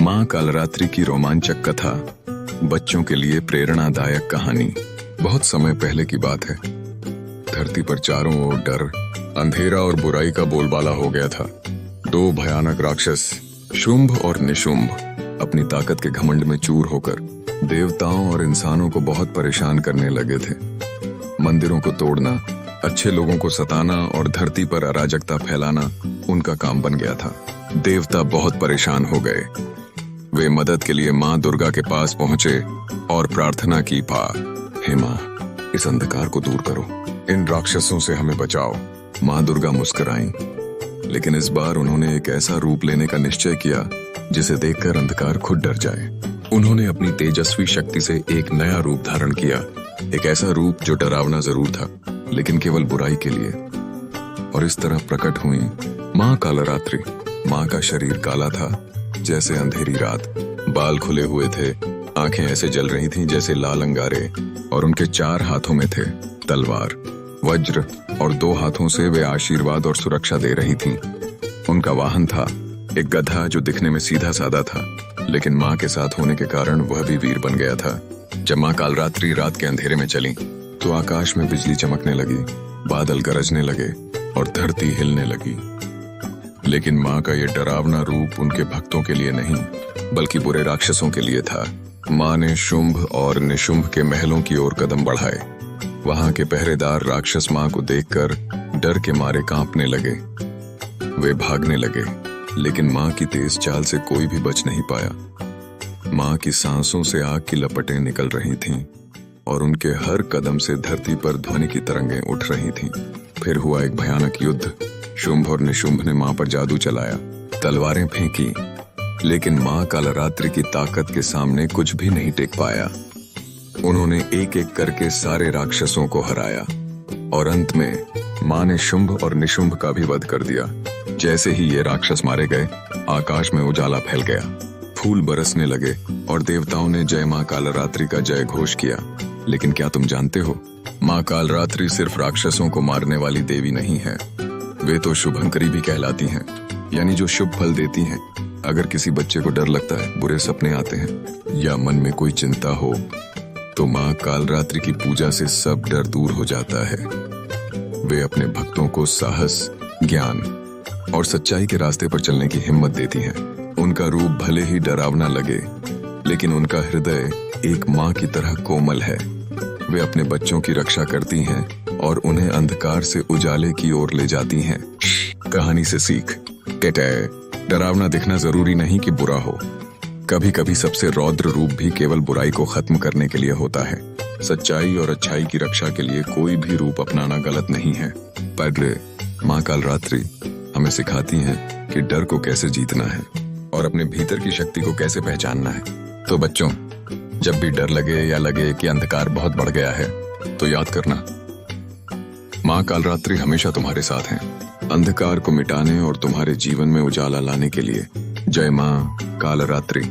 माँ कालरात्रि की रोमांचक कथा, बच्चों के लिए प्रेरणादायक कहानी। बहुत समय पहले की बात है। धरती पर चारों ओर डर, अंधेरा और बुराई का बोलबाला हो गया था। दो भयानक राक्षस, शुंभ और निशुंभ, अपनी ताकत के घमंड में चूर होकर देवताओं और इंसानों को बहुत परेशान करने लगे थे। मंदिरों को तोड़ना, अच्छे लोगों को सताना और धरती पर अराजकता फैलाना उनका काम बन गया था। देवता बहुत परेशान हो गए। वे मदद के लिए माँ दुर्गा के पास पहुंचे और प्रार्थना की, हे माँ, इस अंधकार को दूर करो, इन राक्षसों से हमें बचाओ। माँ दुर्गा मुस्कुराईं, लेकिन इस बार उन्होंने एक ऐसा रूप लेने का निश्चय किया जिसे देखकर अंधकार खुद डर जाए। उन्होंने अपनी तेजस्वी शक्ति से एक नया रूप धारण किया, एक ऐसा रूप जो डरावना जरूर था, लेकिन केवल बुराई के लिए। और इस तरह प्रकट हुई माँ कालरात्रि। माँ का शरीर काला था जैसे अंधेरी रात, बाल खुले हुए थे, आंखें ऐसे जल रही थीं जैसे लाल अंगारे, और उनके 4 हाथों में थे तलवार, वज्र, और 2 हाथों से वे आशीर्वाद और सुरक्षा दे रही थीं। उनका वाहन था एक गधा जो दिखने में सीधा साधा था, लेकिन माँ के साथ होने के कारण वह भी वीर बन गया था। जब माँ कालरात्रि रात के अंधेरे में चली तो आकाश में बिजली चमकने लगी, बादल गरजने लगे और धरती हिलने लगी। लेकिन माँ का ये डरावना रूप उनके भक्तों के लिए नहीं, बल्कि बुरे राक्षसों के लिए था। माँ ने शुंभ और निशुंभ के महलों की ओर कदम बढ़ाए। वहां के पहरेदार राक्षस माँ को देखकर डर के मारे कांपने लगे। वे भागने लगे, लेकिन माँ की तेज चाल से कोई भी बच नहीं पाया। माँ की सांसों से आग की लपटें निकल रही थीं और उनके हर कदम से धरती पर ध्वनि की तरंगें उठ रही थीं। फिर हुआ एक भयानक युद्ध। शुंभ और निशुंभ ने माँ पर जादू चलाया, तलवारें फेंकी, लेकिन माँ कालरात्रि की ताकत के सामने कुछ भी नहीं टिक पाया। उन्होंने एक एक करके सारे राक्षसों को हराया और अंत में माँ ने शुंभ और निशुंभ का भी वध कर दिया। जैसे ही ये राक्षस मारे गए, आकाश में उजाला फैल गया, फूल बरसने लगे और देवताओं ने जय माँ कालरात्रि का जय घोष किया। लेकिन क्या तुम जानते हो, माँ कालरात्रि सिर्फ राक्षसों को मारने वाली देवी नहीं है, वे तो शुभंकरी भी कहलाती हैं, यानी जो शुभ फल देती हैं। अगर किसी बच्चे को डर लगता है, बुरे सपने आते हैं या मन में कोई चिंता हो, तो माँ कालरात्रि की पूजा से सब डर दूर हो जाता है। वे अपने भक्तों को साहस, ज्ञान और सच्चाई के रास्ते पर चलने की हिम्मत देती हैं। उनका रूप भले ही डरावना लगे, लेकिन उनका हृदय एक माँ की तरह कोमल है। वे अपने बच्चों की रक्षा करती हैं और उन्हें अंधकार से उजाले की ओर ले जाती हैं। कहानी से सीख, कहते हैं, डरावना दिखना जरूरी नहीं कि बुरा हो। कभी कभी सबसे रौद्र रूप भी केवल बुराई को खत्म करने के लिए होता है। सच्चाई और अच्छाई की रक्षा के लिए कोई भी रूप अपनाना गलत नहीं है। पर माँ कालरात्रि हमें सिखाती हैं कि डर को कैसे जीतना है और अपने भीतर की शक्ति को कैसे पहचानना है। तो बच्चों, जब भी डर लगे या लगे कि अंधकार बहुत बढ़ गया है, तो याद करना, माँ कालरात्रि हमेशा तुम्हारे साथ हैं, अंधकार को मिटाने और तुम्हारे जीवन में उजाला लाने के लिए। जय माँ कालरात्रि।